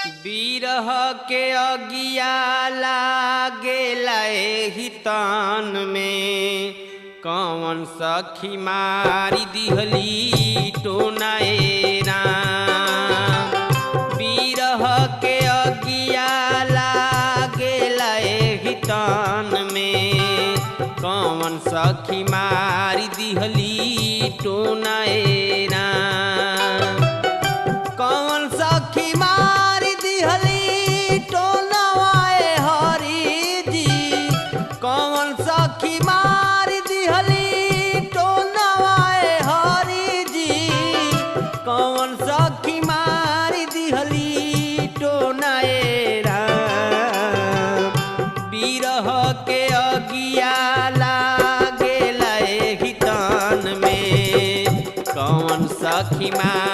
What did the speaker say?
बिरह के अगिया लागेला एहि तान में कौन सखी मारी दिहली टोनाए राम। बिरह के अगिया लागेला एहि तान में कौन सखी मारी दिहली टोनाए राम। कौन सखी मारी दिहली टोनवाए हरि जी। कौन सखी मारी दिहली टोनवाए हरि जी। कौन सखी मारी दिहली टोनाए राम। बिरह के अगिया लागेला एहि तान में कौन सखी मारी